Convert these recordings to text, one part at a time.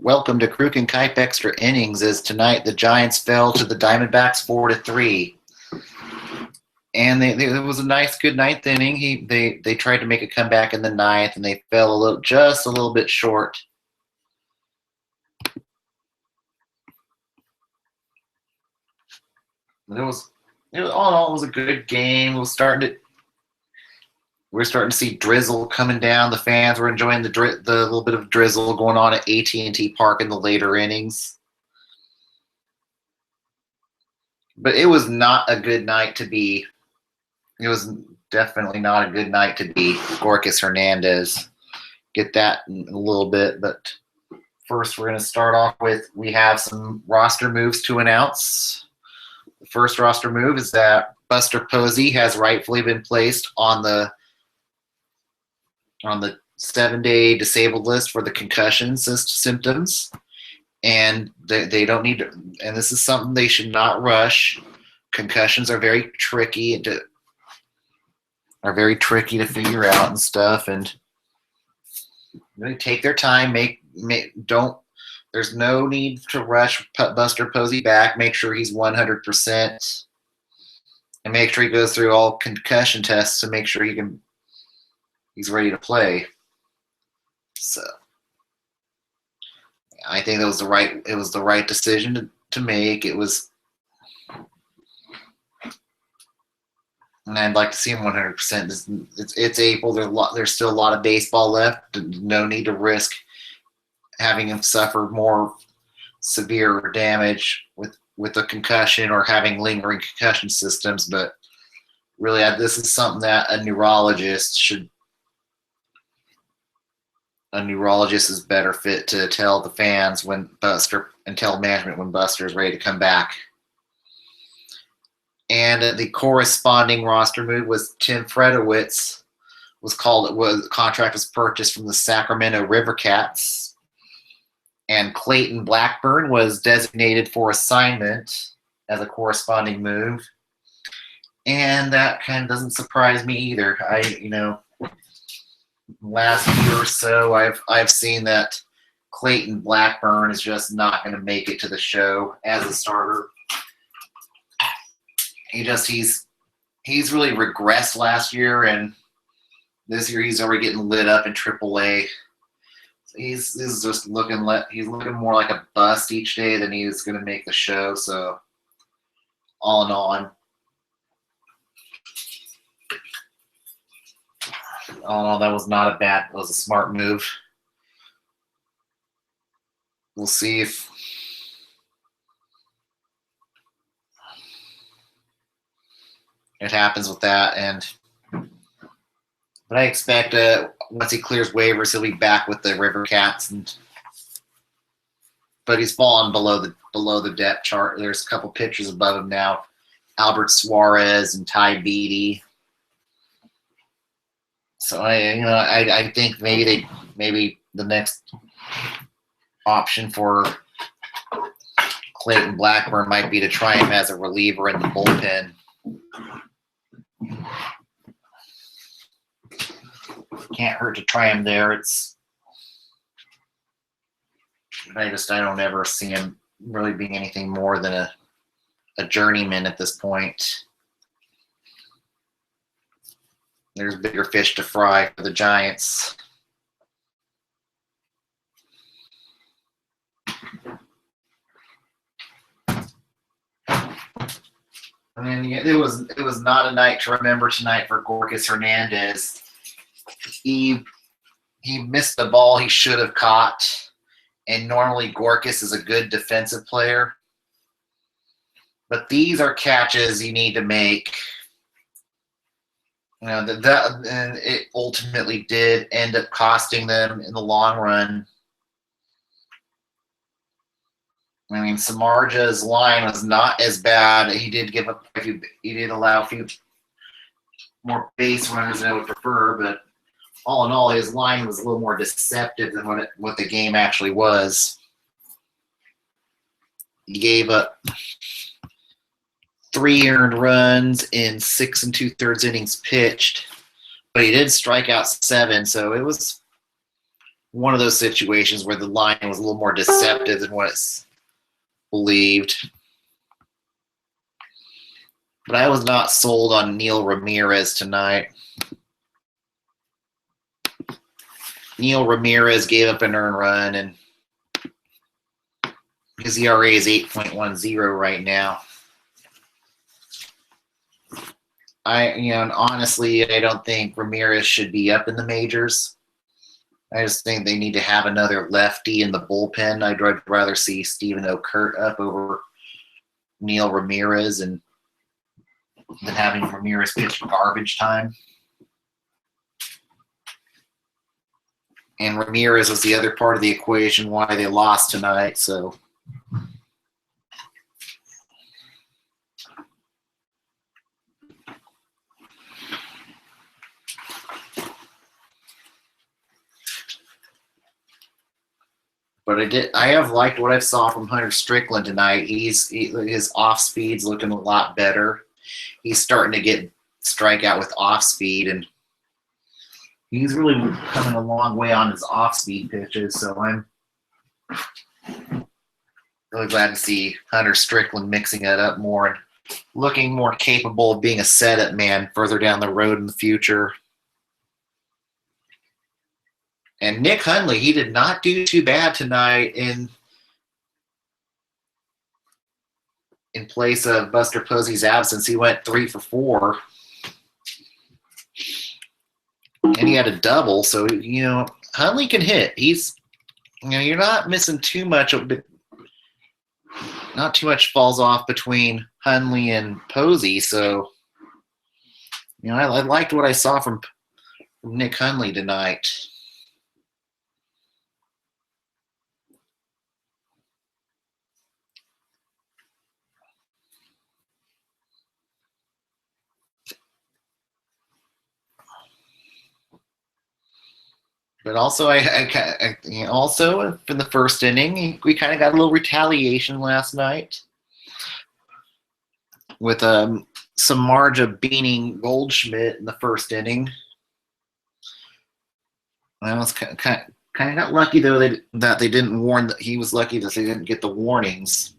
Welcome to Kruk and Kuip Extra Innings. As tonight the Giants fell to the Diamondbacks 4-3, and it was a nice, good ninth inning. They tried to make a comeback in the ninth, and they fell just a little bit short. All in all, it was a good game. We're starting to see drizzle coming down. The fans were enjoying the little bit of drizzle going on at AT&T Park in the later innings. But it was not a good night to be. It was definitely not a good night to be Gorkis Hernandez. Get that in a little bit, but first we're going to start off with, we have some roster moves to announce. The first roster move is that Buster Posey has rightfully been placed on the 7-day disabled list for the concussion symptoms, and they don't need to, and this is something they should not rush. Concussions are very tricky to figure out and stuff, and really take their time. There's no need to rush Buster Posey back. Make sure he's 100%, and make sure he goes through all concussion tests to make sure he's ready to play. So I think it was the right decision to make. And I'd like to see him 100%. It's April. There's still a lot of baseball left. No need to risk having him suffer more severe damage with a concussion or having lingering concussion systems. But really, this is something that a neurologist is better fit to tell the fans and tell management when Buster is ready to come back. And the corresponding roster move was Tim Fredowitz contract was purchased from the Sacramento River Cats, and Clayton Blackburn was designated for assignment as a corresponding move. And that kind of doesn't surprise me either. Last year or so, I've seen that Clayton Blackburn is just not going to make it to the show as a starter. He's really regressed last year, and this year he's already getting lit up in AAA. He's looking more like a bust each day than he's going to make the show. So all in all, that was not a bad. It was a smart move. We'll see if it happens with that, but I expect once he clears waivers, he'll be back with the River Cats. But he's fallen below the depth chart. There's a couple pitchers above him now: Albert Suarez and Ty Beatty. So I think maybe the next option for Clayton Blackburn might be to try him as a reliever in the bullpen. Can't hurt to try him there. I don't ever see him really being anything more than a journeyman at this point. There's bigger fish to fry for the Giants. It was not a night to remember tonight for Gorkis Hernandez. He missed the ball he should have caught, and normally Gorkis is a good defensive player. But these are catches you need to make. And it ultimately did end up costing them in the long run. Samardzij's line was not as bad. He did allow a few more base runners than I would prefer, but all in all, his line was a little more deceptive than what the game actually was. He gave up 3 earned runs in 6 2/3 innings pitched, but he did strike out 7, so it was one of those situations where the line was a little more deceptive than what it's believed. But I was not sold on Neil Ramirez tonight. Neil Ramirez gave up an earned run, and his ERA is 8.10 right now. And honestly, I don't think Ramirez should be up in the majors. I just think they need to have another lefty in the bullpen. I'd rather see Stephen O'Kurt up over Neil Ramirez than having Ramirez pitch garbage time. And Ramirez was the other part of the equation why they lost tonight. So, but I have liked what I saw from Hunter Strickland tonight. His off speed's looking a lot better. He's starting to get strikeout with off speed, and he's really coming a long way on his off speed pitches. So I'm really glad to see Hunter Strickland mixing it up more and looking more capable of being a setup man further down the road in the future. And Nick Hundley, he did not do too bad tonight in place of Buster Posey's absence. He went 3 for 4. And he had a double, so Hundley can hit. He's you're not missing too much, not too much falls off between Hundley and Posey. So I liked what I saw from Nick Hundley tonight. But also, also in the first inning, we kind of got a little retaliation last night with Samardzija beating Goldschmidt in the first inning. I was kind of got lucky though that they didn't warn. He was lucky that they didn't get the warnings.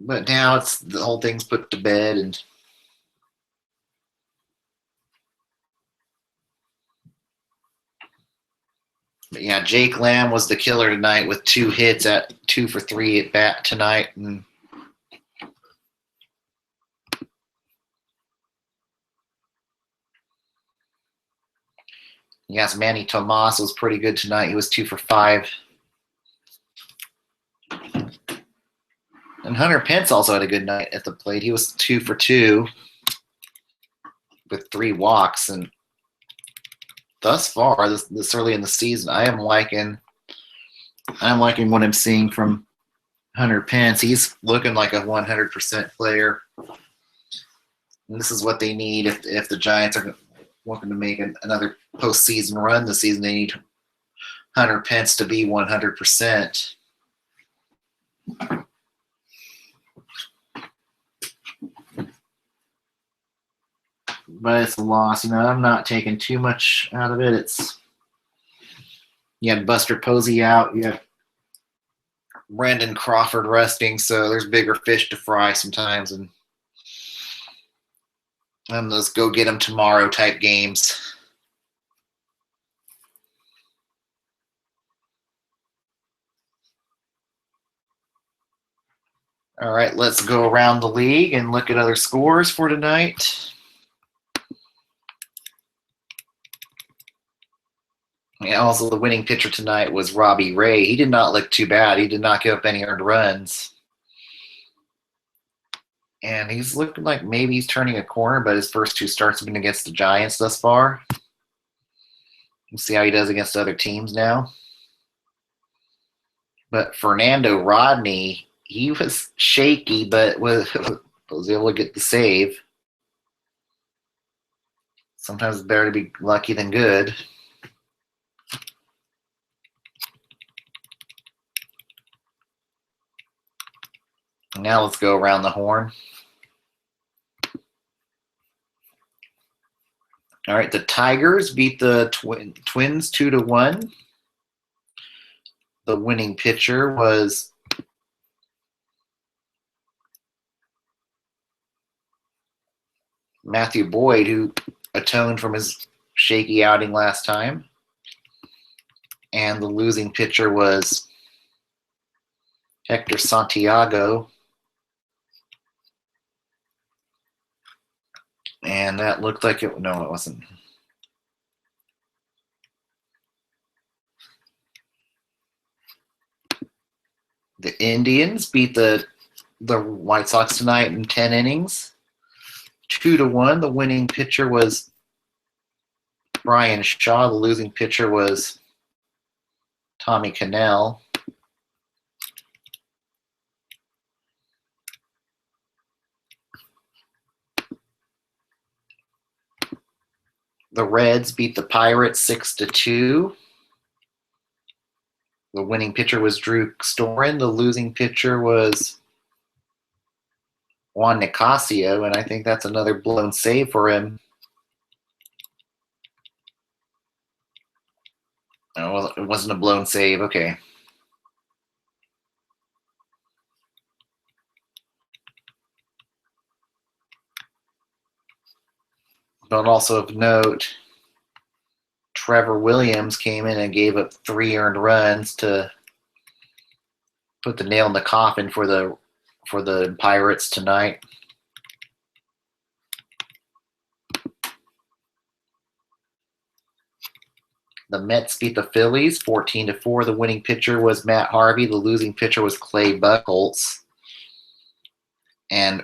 But now the whole thing's put to bed, and but yeah, Jake Lamb was the killer tonight with 2 hits at 2 for 3 at bat tonight, and yes, Manny Tomas was pretty good tonight. He was 2 for 5. And Hunter Pence also had a good night at the plate. He was 2 for 2 with 3 walks. And thus far, this early in the season, I'm liking what I'm seeing from Hunter Pence. He's looking like a 100% player. And this is what they need if the Giants are looking to make another postseason run this season. They need Hunter Pence to be 100%. But it's a loss. I'm not taking too much out of it. You had Buster Posey out. You have Brandon Crawford resting, so there's bigger fish to fry sometimes, and those go get them tomorrow type games. All right, let's go around the league and look at other scores for tonight. Yeah, also, the winning pitcher tonight was Robbie Ray. He did not look too bad. He did not give up any earned runs. And he's looking like maybe he's turning a corner, but his first 2 starts have been against the Giants thus far. We'll see how he does against other teams now. But Fernando Rodney, he was shaky, but was able to get the save. Sometimes it's better to be lucky than good. Now let's go around the horn. All right, the Tigers beat the Twins 2-1. The winning pitcher was Matthew Boyd, who atoned from his shaky outing last time. And the losing pitcher was Hector Santiago. And that looked like it. No, it wasn't. The Indians beat the White Sox tonight in 10 innings. 2-1. The winning pitcher was Brian Shaw. The losing pitcher was Tommy Cannell. The Reds beat the Pirates 6-2. The winning pitcher was Drew Storen. The losing pitcher was Juan Nicasio, and I think that's another blown save for him. Oh, well, it wasn't a blown save. Okay. But also of note, Trevor Williams came in and gave up 3 earned runs to put the nail in the coffin for the Pirates tonight. The Mets beat the Phillies 14-4. The winning pitcher was Matt Harvey. The losing pitcher was Clay Buchholz. And,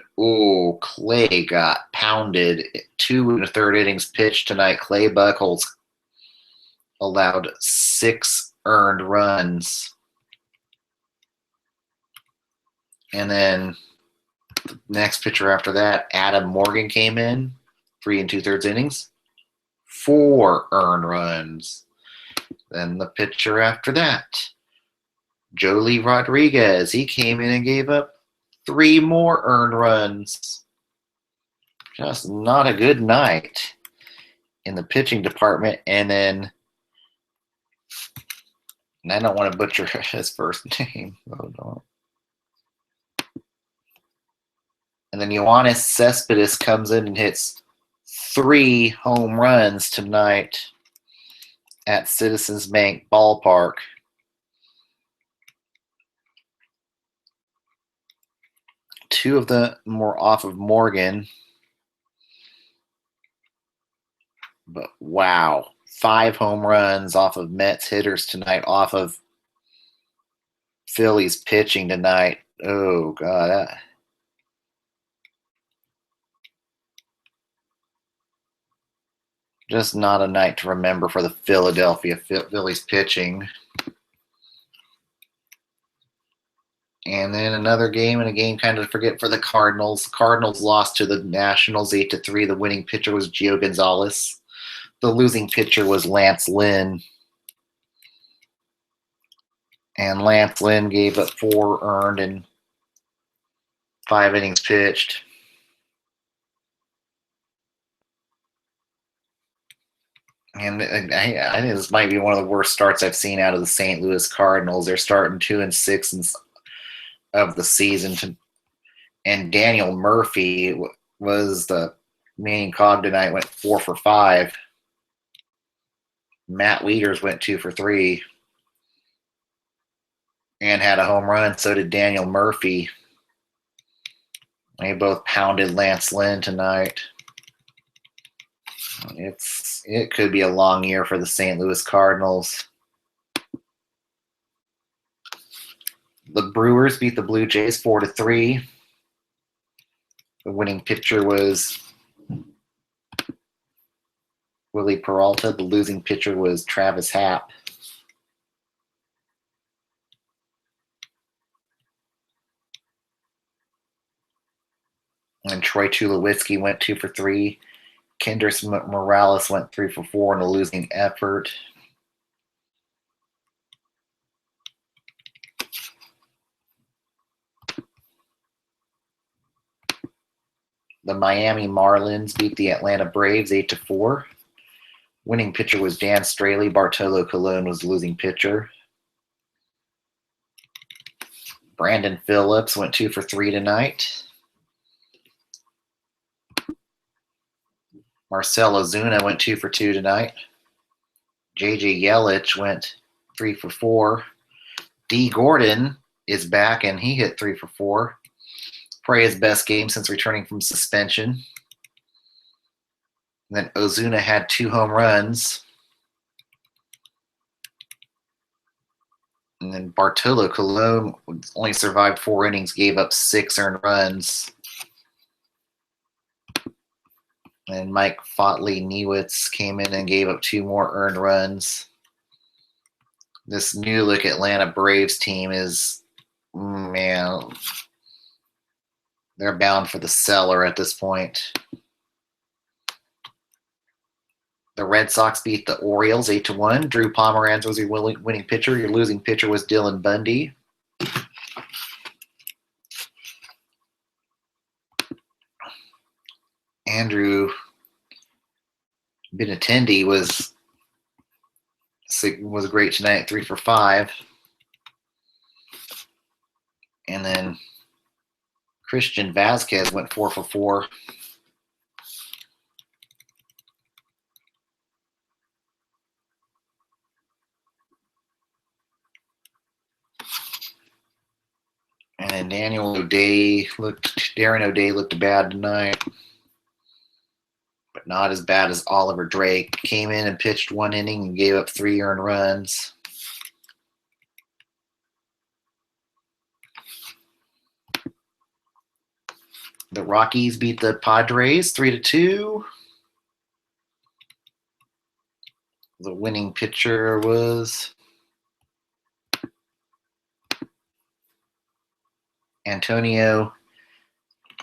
Clay got pounded. 2 1/3 innings pitched tonight. Clay Buchholz allowed 6 earned runs. And then the next pitcher after that, Adam Morgan came in, 3 2/3 innings, 4 earned runs. Then the pitcher after that, Joely Rodriguez, he came in and gave up 3 more earned runs. Just not a good night in the pitching department. And I don't want to butcher his first name. Hold on. And then Yoenis Cespedes comes in and hits 3 home runs tonight at Citizens Bank Ballpark. Two of them were off of Morgan. But wow, 5 home runs off of Mets hitters tonight, off of Phillies pitching tonight. Oh, God. Just not a night to remember for the Philadelphia Phillies pitching. And then another game, and a game kind of to forget for the Cardinals. The Cardinals lost to the Nationals 8-3. The winning pitcher was Gio Gonzalez. The losing pitcher was Lance Lynn. And Lance Lynn gave up 4 earned and 5 innings pitched. And I think this might be one of the worst starts I've seen out of the St. Louis Cardinals. They're starting 2-6 of the season. And Daniel Murphy was the main cog tonight, went 4 for 5. Matt Wieters went 2 for 3 and had a home run. So did Daniel Murphy. They both pounded Lance Lynn tonight. It could be a long year for the St. Louis Cardinals. The Brewers beat the Blue Jays 4-3. The winning pitcher was Willie Peralta. The losing pitcher was Travis Happ. And Troy Tulowitzki went 2 for 3. Kendrys Morales went 3 for 4 in a losing effort. The Miami Marlins beat the Atlanta Braves 8-4. Winning pitcher was Dan Straley. Bartolo Colon was losing pitcher. Brandon Phillips went 2 for 3 tonight. Marcell Ozuna went 2 for 2 tonight. JJ Yelich went 3 for 4. D. Gordon is back, and he hit 3 for 4. Probably his best game since returning from suspension. And then Ozuna had 2 home runs. And then Bartolo Colon only survived 4 innings, gave up 6 earned runs. And Mike Fotley Newitz came in and gave up 2 more earned runs. This new look Atlanta Braves team is, man, they're bound for the cellar at this point. The Red Sox beat the Orioles 8-1. Drew Pomeranz was your winning pitcher. Your losing pitcher was Dylan Bundy. Andrew Benintendi was great tonight, 3 for 5. And then Christian Vasquez went 4 for 4. And Darren O'Day looked bad tonight, but not as bad as Oliver Drake. Came in and pitched 1 inning and gave up 3 earned runs. The Rockies beat the Padres 3-2. The winning pitcher was Antonio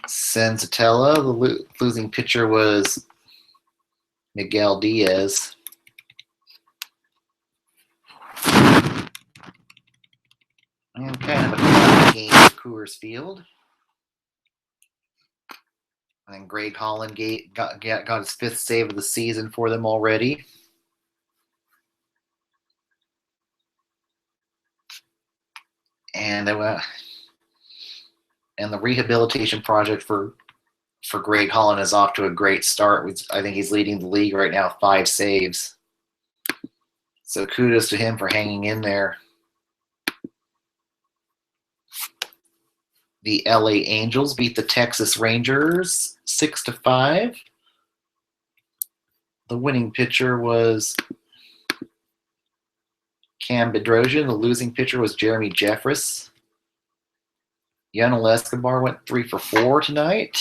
Senzatella. The losing pitcher was Miguel Diaz. And kind of a game at Coors Field. And Greg Holland got his 5th save of the season for them already. And the rehabilitation project for Greg Holland is off to a great start. I think he's leading the league right now, 5 saves. So kudos to him for hanging in there. The LA Angels beat the Texas Rangers 6-5. The winning pitcher was Cam Bedrosian. The losing pitcher was Jeremy Jeffress. Yunel Escobar went 3 for 4 tonight.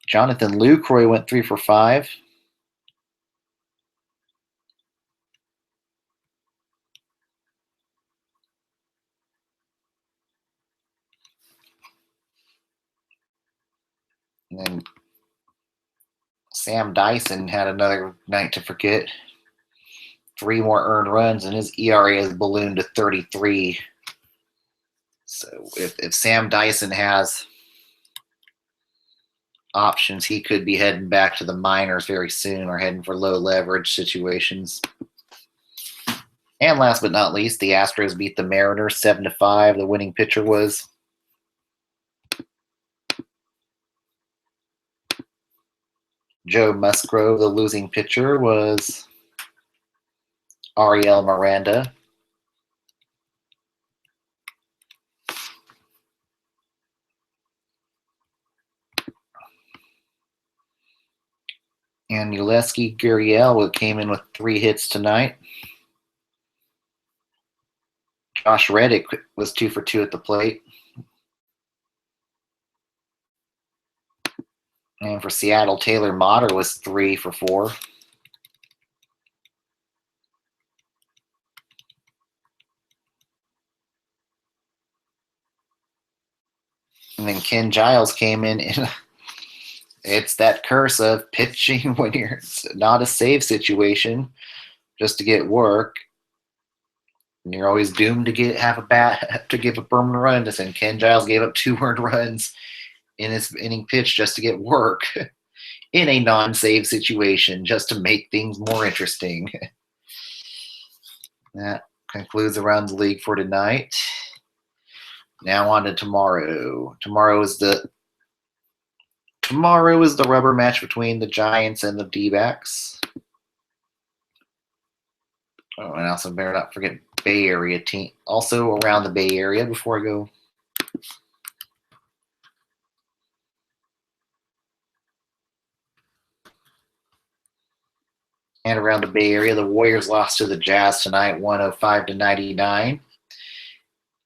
Jonathan Lucroy went 3 for 5. And then Sam Dyson had another night to forget. 3 more earned runs, and his ERA has ballooned to 33. So if Sam Dyson has options, he could be heading back to the minors very soon or heading for low leverage situations. And last but not least, the Astros beat the Mariners 7-5. The winning pitcher was Joe Musgrove. The losing pitcher was Ariel Miranda. And Yulesky Gurriel came in with 3 hits tonight. Josh Reddick was 2 for 2 at the plate. And for Seattle, Taylor Motter was 3 for 4. And then Ken Giles came in and it's that curse of pitching when you're not a save situation just to get work. And you're always doomed to have a bat to give a permanent run. And Ken Giles gave up 2 earned runs in his inning pitch just to get work. in a non-save situation just to make things more interesting. That concludes Around the League for tonight. Now on to tomorrow. Tomorrow is the rubber match between the Giants and the D-backs. Oh, and also better not forget Bay Area team. Also around the Bay Area before I go. And around the Bay Area, the Warriors lost to the Jazz tonight, 105-99.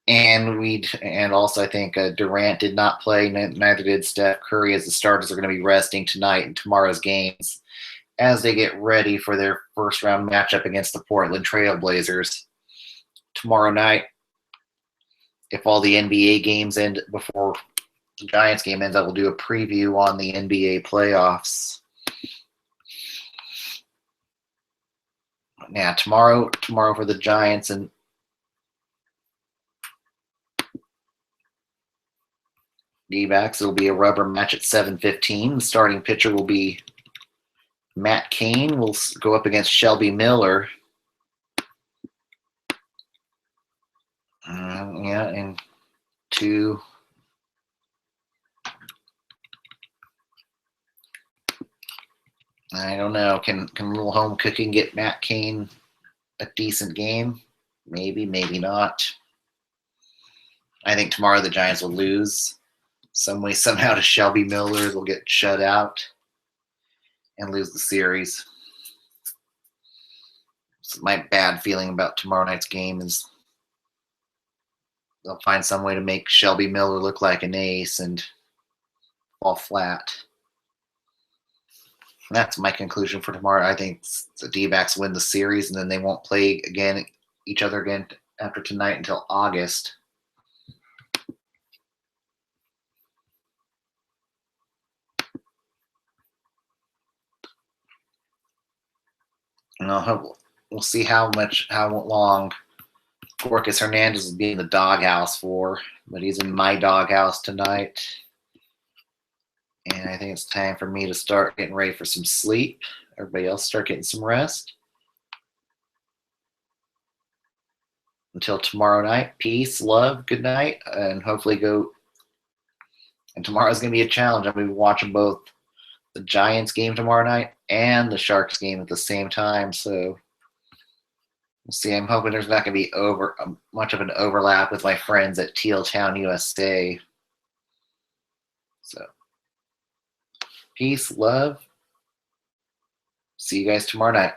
And also I think Durant did not play. Neither did Steph Curry, as the starters are going to be resting tonight in tomorrow's games as they get ready for their first round matchup against the Portland Trail Blazers tomorrow night. If all the NBA games end before the Giants game ends, I will do a preview on the NBA playoffs. Now tomorrow for the Giants and D-backs, it'll be a rubber match at 7:15. The starting pitcher will be Matt Cain. Will go up against Shelby Miller. And two. I don't know. Can little home cooking get Matt Cain a decent game? Maybe, maybe not. I think tomorrow the Giants will lose some way, somehow to Shelby Miller. They'll get shut out and lose the series. So my bad feeling about tomorrow night's game is they'll find some way to make Shelby Miller look like an ace and fall flat. And that's my conclusion for tomorrow. I think the D-backs win the series, and then they won't play each other again after tonight until August. And we'll see how long Gorkas Hernandez will be in the doghouse for, but he's in my doghouse tonight. And I think it's time for me to start getting ready for some sleep. Everybody else start getting some rest. Until tomorrow night, peace, love, good night, and hopefully go. And tomorrow's going to be a challenge. I'm going to be watching both the Giants game tomorrow night and the Sharks game at the same time. So we'll see. I'm hoping there's not going to be much of an overlap with my friends at Teal Town, USA. So peace, love. See you guys tomorrow night.